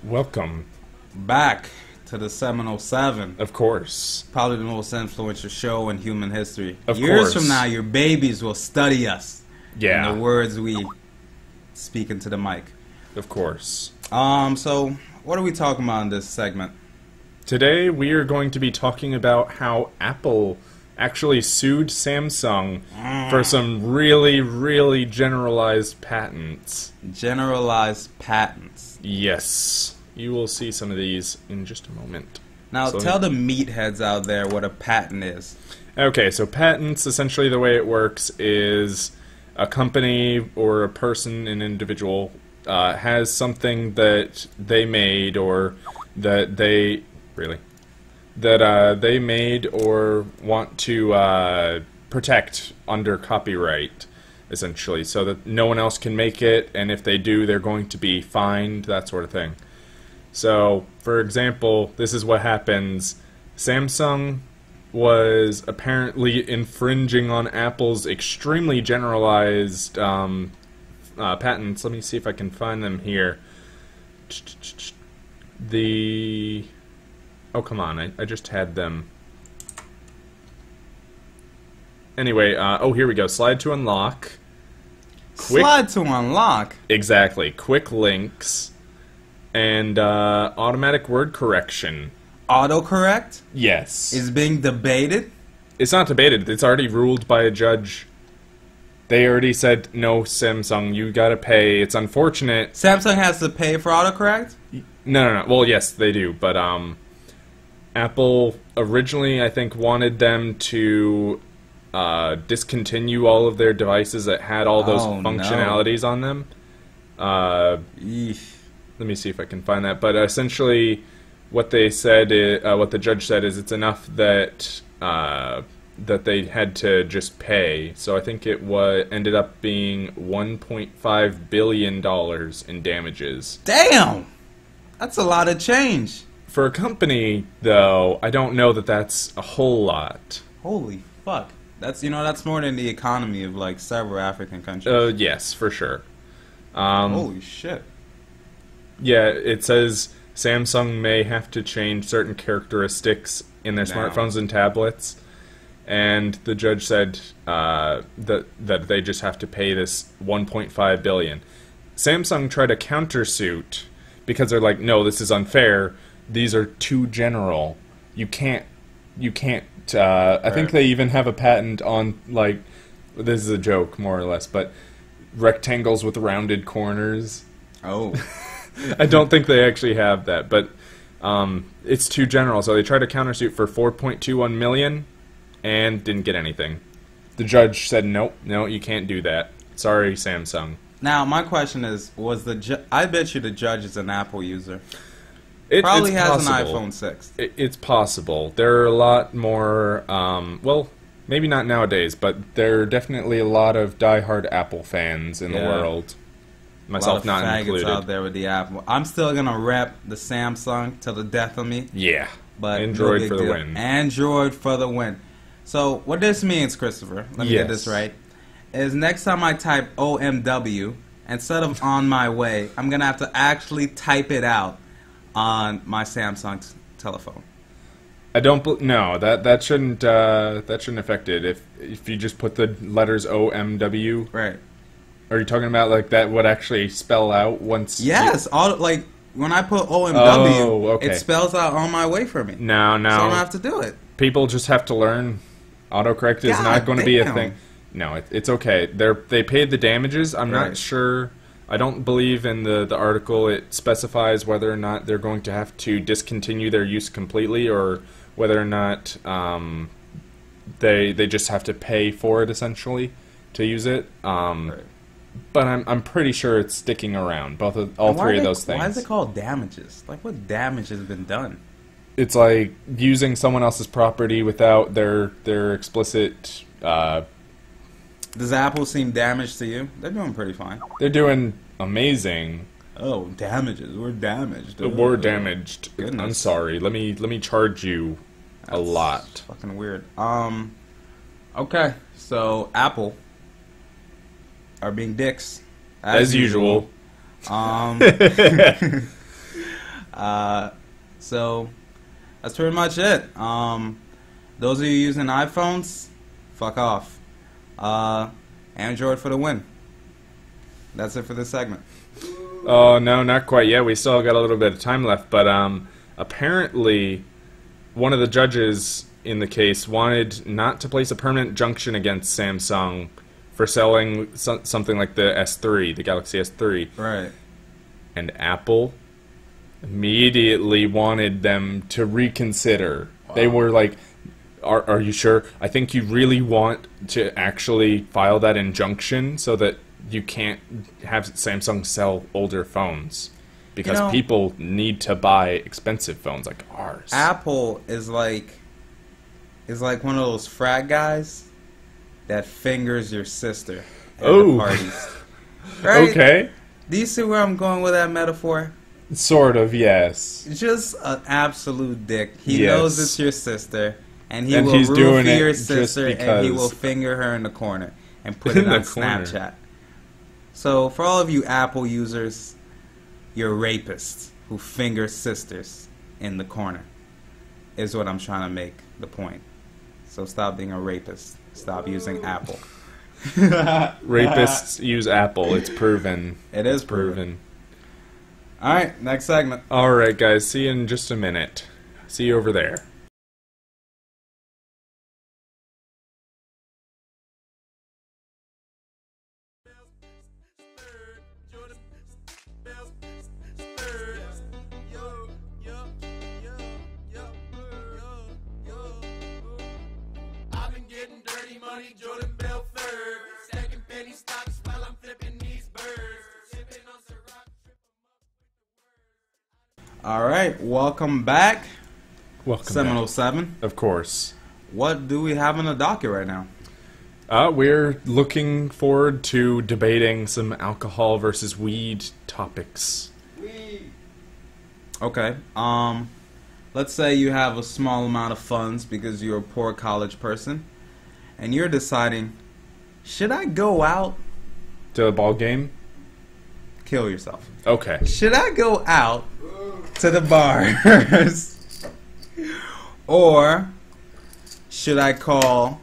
Welcome. Back to the Seminole Seven. Of course. Probably the most influential show in human history. Of Years course. from now, your babies will study us. Yeah. And the words we speak into the mic. Of course. So, what are we talking about in this segment? Today we are going to be talking about how Apple actually sued Samsung for some really generalized patents. Generalized patents. Yes. You will see some of these in just a moment. Now, tell the meatheads out there what a patent is. Okay, so patents, essentially the way it works is a company or a person, an individual, has something that they made or that they... Really? That they made or want to protect under copyright, essentially, so that no one else can make it, and if they do, they're going to be fined, that sort of thing. So, for example, this is what happens. Samsung was apparently infringing on Apple's extremely generalized patents. Let me see if I can find them here. Oh, come on, I just had them. Anyway, oh, here we go. Slide to unlock. Slide to unlock? Exactly. Quick links. And automatic word correction. Autocorrect? Yes. Is being debated? It's not debated. It's already ruled by a judge. They already said, no, Samsung, you gotta pay. It's unfortunate. Samsung has to pay for autocorrect? No. Well, yes, they do, but Apple originally, I think, wanted them to discontinue all of their devices that had all those functionalities on them. Let me see if I can find that. But essentially, what they said, what the judge said, is it's enough that that they had to just pay. So I think it ended up being $1.5 billion in damages. Damn! That's a lot of change. For a company, though, I don't know that that's a whole lot. Holy fuck. That's more than the economy of, like, several African countries. Yes, for sure. Holy shit. Yeah, it says Samsung may have to change certain characteristics in their smartphones and tablets, and the judge said that they just have to pay this $1.5 billion. Samsung tried a countersuit because they're like, no, this is unfair. These are too general. You can't. I think they even have a patent on, like, this is a joke more or less, but rectangles with rounded corners. Oh. I don't think they actually have that, but it's too general. So they tried a countersuit for $4.21 million and didn't get anything. The judge said, no, you can't do that. Sorry, Samsung. Now, my question is, I bet you the judge is an Apple user. Probably has an iPhone 6. It's possible. There are a lot more, well, maybe not nowadays, but there are definitely a lot of diehard Apple fans in the world. Myself not included. A lot of faggots out there with the Apple. I'm still going to rep the Samsung till the death of me. Yeah. But Android for the win. Android for the win. So, what this means, Christopher, let me get this right, is next time I type OMW, instead of on my way, I'm going to have to actually type it out on my Samsung telephone. I don't. No, that shouldn't affect it. If you just put the letters OMW. Right. Are you talking about like that would actually spell out once? Yes. Like when I put OMW, it spells out on my way for me. No. So I don't have to do it. People just have to learn. Autocorrect is not going to be a thing. No, it's okay. They paid the damages. I'm not sure. I don't believe in the article it specifies whether or not they're going to have to discontinue their use completely or whether or not they just have to pay for it essentially to use it. But I'm pretty sure it's sticking around. All three of those things. Why is it called damages? Like, what damage has been done? It's like using someone else's property without their explicit. Does Apple seem damaged to you? They're doing pretty fine. They're doing amazing. Oh, damages. We're damaged. We're damaged. Goodness. I'm sorry. Let me charge you a lot. Fucking weird. Okay, so Apple are being dicks as usual. So that's pretty much it. Those of you using iPhones, fuck off. Android for the win. That's it for this segment. Oh, no, not quite yet. We still got a little bit of time left, but apparently one of the judges in the case wanted not to place a permanent injunction against Samsung for selling something like the S3, the Galaxy S3. Right. And Apple immediately wanted them to reconsider. Wow. They were like, are you sure? I think you really want to actually file that injunction so that you can't have Samsung sell older phones. Because people need to buy expensive phones like ours. Apple is like one of those frat guys that fingers your sister at the parties. Right? Okay. Do you see where I'm going with that metaphor? Sort of, yes. Just an absolute dick. He knows it's your sister, and he will he's doing roofie your it sister, and he will finger her in the corner and put it on Snapchat. So, for all of you Apple users, you're rapists who finger sisters in the corner, is what I'm trying to make the point. So stop being a rapist. Stop using Apple. Rapists use Apple. It's proven. It is proven. All right, next segment. All right, guys. See you in just a minute. See you over there. All right, welcome back. Welcome Seminole back. 7. Of course. What do we have on the docket right now? We're looking forward to debating some alcohol versus weed topics. Weed. Okay. Let's say you have a small amount of funds because you're a poor college person, and you're deciding, should I go out to a ball game? Kill yourself. Okay. Should I go out to the bars? Or should I call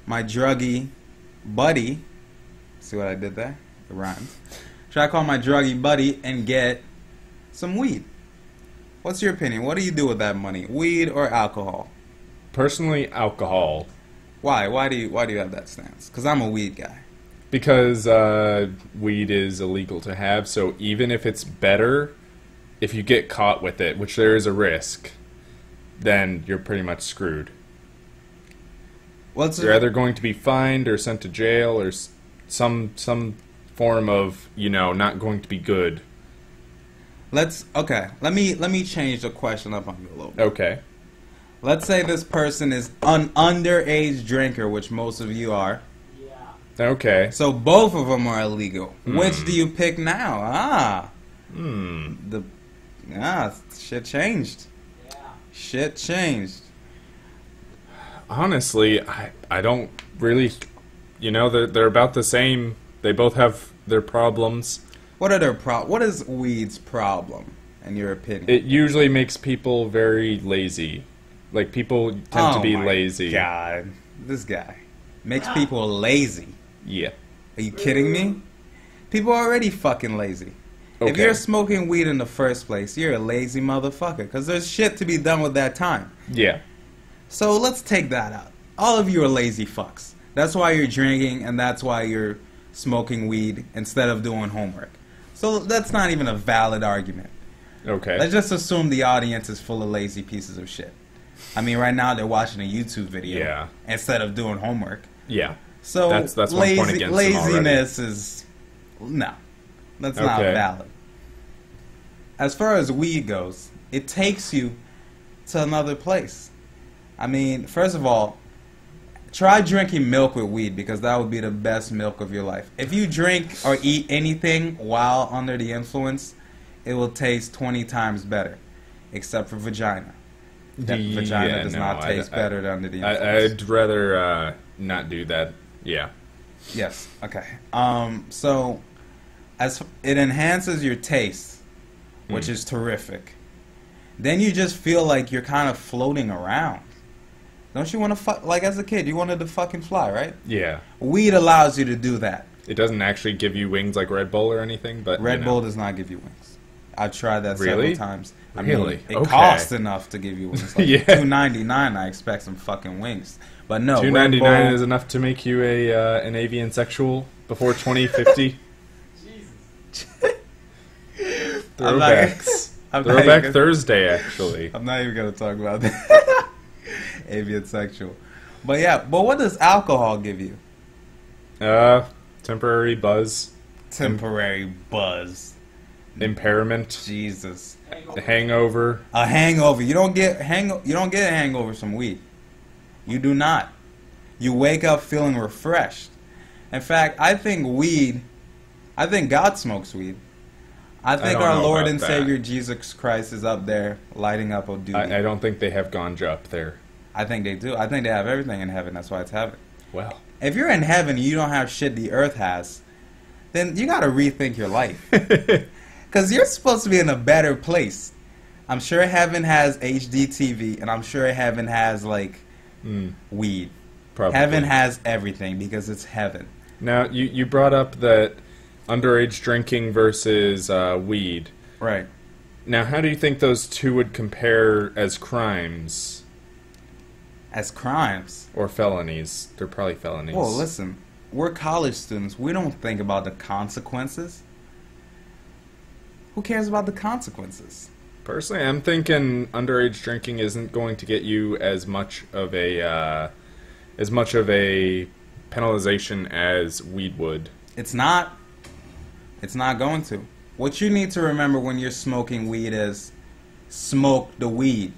my druggy buddy? See what I did there? It rhymes. Should I call my druggy buddy and get some weed? What's your opinion? What do you do with that money? Weed or alcohol? Personally, alcohol. Why? Why do you have that stance? Because I'm a weed guy. Because weed is illegal to have, so even if it's better, if you get caught with it, which there is a risk, then you're pretty much screwed. You're either going to be fined or sent to jail or some form of, not going to be good. Let me change the question up on you a little bit. Okay. Let's say this person is an underage drinker, which most of you are. Okay. So both of them are illegal. Which do you pick now? Shit changed. Yeah. Shit changed. Honestly, I don't really, they're about the same. They both have their problems. What are their What is weed's problem, in your opinion? It usually makes people very lazy. Like, people tend to be lazy. Oh my God. This guy makes people lazy. Yeah. Are you kidding me? People are already fucking lazy. Okay. If you're smoking weed in the first place, you're a lazy motherfucker. Because there's shit to be done with that time. Yeah. So let's take that out. All of you are lazy fucks. That's why you're drinking and that's why you're smoking weed instead of doing homework. So that's not even a valid argument. Okay. Let's just assume the audience is full of lazy pieces of shit. I mean, right now they're watching a YouTube video instead of doing homework. Yeah. So that's one point against laziness is not valid. As far as weed goes, it takes you to another place. I mean, first of all, try drinking milk with weed because that would be the best milk of your life. If you drink or eat anything while under the influence, it will taste 20 times better, except for vagina. Vagina does not taste better under the influence. I'd rather not do that. Yeah. Yes. Okay. So, as it enhances your taste which is terrific. Then you just feel like you're kind of floating around. Don't you want to like as a kid, you wanted to fucking fly, right? Yeah. Weed allows you to do that. It doesn't actually give you wings like Red Bull or anything, but Red Bull does not give you wings. I've tried that several times. I mean, it costs enough to give you wings. Like yeah. $2.99, I expect some fucking wings. But no, $2.99 is enough to make you an avian sexual before 2050. Jesus. Throwbacks. Throwback Thursday, actually. I'm not even going to talk about that. Avian sexual. But yeah, but what does alcohol give you? Temporary buzz. Temporary buzz. Impairment. Jesus. Hangover. A hangover. You don't get a hangover from weed. You do not. You wake up feeling refreshed. In fact, I think God smokes weed. I think our Lord and Savior Jesus Christ is up there lighting up a duty. I don't think they have ganja up there. I think they do. I think they have everything in heaven. That's why it's heaven. Well. If you're in heaven and you don't have shit the earth has, then you got to rethink your life. Because you're supposed to be in a better place. I'm sure heaven has HD TV, and I'm sure heaven has, like, weed. Probably. Heaven has everything because it's heaven. Now, you brought up that underage drinking versus weed. Right. Now, how do you think those two would compare as crimes? As crimes? Or felonies. They're probably felonies. Well, listen. We're college students. We don't think about the consequences. Who cares about the consequences? Personally, I'm thinking underage drinking isn't going to get you as much of a penalization as weed would. It's not. It's not going to. What you need to remember when you're smoking weed is smoke the weed.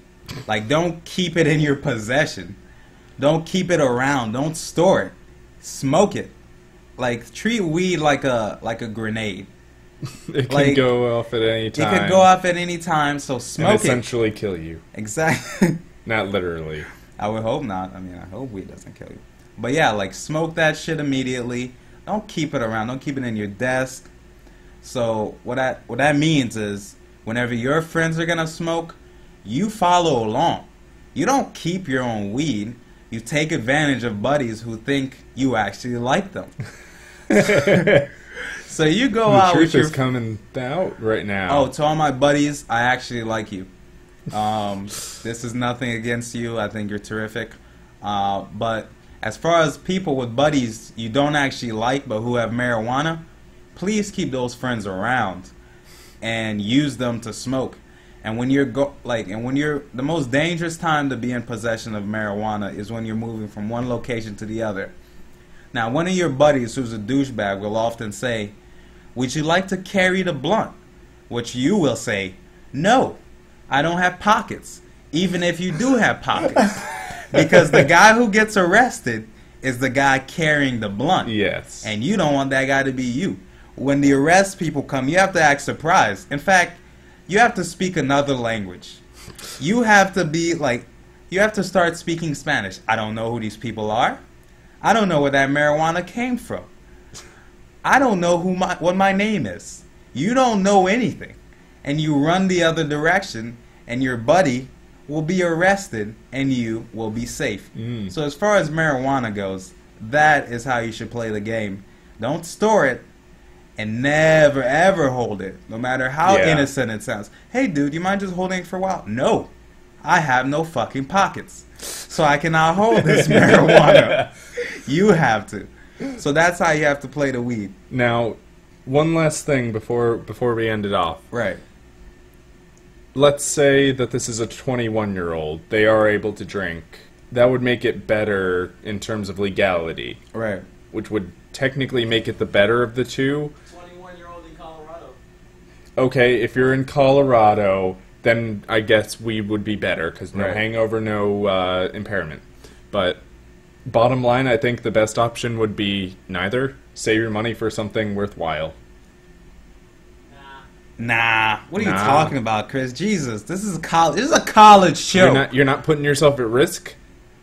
Like, don't keep it in your possession. Don't keep it around. Don't store it. Smoke it. Like, treat weed like a grenade. It can go off at any time. It could go off at any time, so smoke and essentially kill you. Exactly. Not literally. I would hope not. I mean, I hope weed doesn't kill you. But yeah, like, smoke that shit immediately. Don't keep it around. Don't keep it in your desk. So what that means is whenever your friends are going to smoke, you follow along. You don't keep your own weed. You take advantage of buddies who think you actually like them. So you go out with your... The truth is coming out right now. Oh, to all my buddies, I actually like you. This is nothing against you. I think you're terrific. But as far as people with buddies you don't actually like but who have marijuana, please keep those friends around and use them to smoke. And when the most dangerous time to be in possession of marijuana is when you're moving from one location to the other. Now, one of your buddies who's a douchebag will often say, "Would you like to carry the blunt?" Which you will say, "No, I don't have pockets," even if you do have pockets. Because the guy who gets arrested is the guy carrying the blunt. Yes. And you don't want that guy to be you. When the arrest people come, you have to act surprised. In fact, you have to speak another language. You have to be like, you have to start speaking Spanish. I don't know who these people are. I don't know where that marijuana came from. I don't know what my name is. You don't know anything. And you run the other direction, and your buddy will be arrested, and you will be safe. So as far as marijuana goes, that is how you should play the game. Don't store it. And never, ever hold it, no matter how innocent it sounds. Hey, dude, you mind just holding it for a while? No. I have no fucking pockets. So I cannot hold this marijuana. You have to. So that's how you have to play the weed. Now, one last thing before we end it off. Right. Let's say that this is a 21-year-old. They are able to drink. That would make it better in terms of legality. Right. Which would technically make it the better of the two. 21-year-old in Colorado. Okay, if you're in Colorado, then I guess weed would be better, because no hangover, no impairment. But bottom line, I think the best option would be neither. Save your money for something worthwhile. Nah. What are you talking about, Chris? Jesus, this is a college show. You're not putting yourself at risk?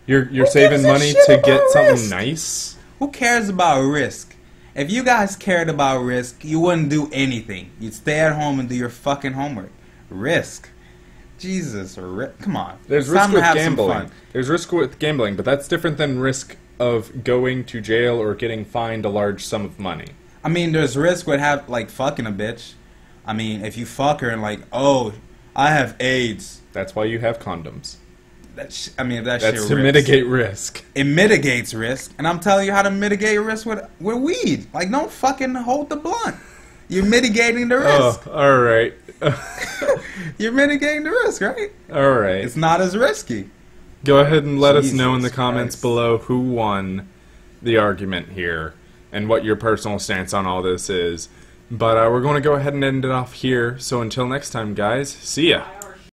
You're saving money to get something nice? Who cares about risk? If you guys cared about risk, you wouldn't do anything. You'd stay at home and do your fucking homework. Risk. Jesus, come on. There's It's risk time to with have some gambling. fun. There's risk with gambling, but that's different than risk of going to jail or getting fined a large sum of money. I mean, there's risk with fucking a bitch. I mean, if you fuck her and oh, I have AIDS. That's why you have condoms. That's That's to mitigate risk. It mitigates risk, and I'm telling you how to mitigate risk with weed. Don't fucking hold the blunt. You're mitigating the risk. Oh, all right. You're mitigating the risk, right? All right. It's not as risky. Go ahead and let us Jesus know in the comments Christ. below who won the argument here and what your personal stance on all this is. But we're going to go ahead and end it off here. So until next time, guys, see ya.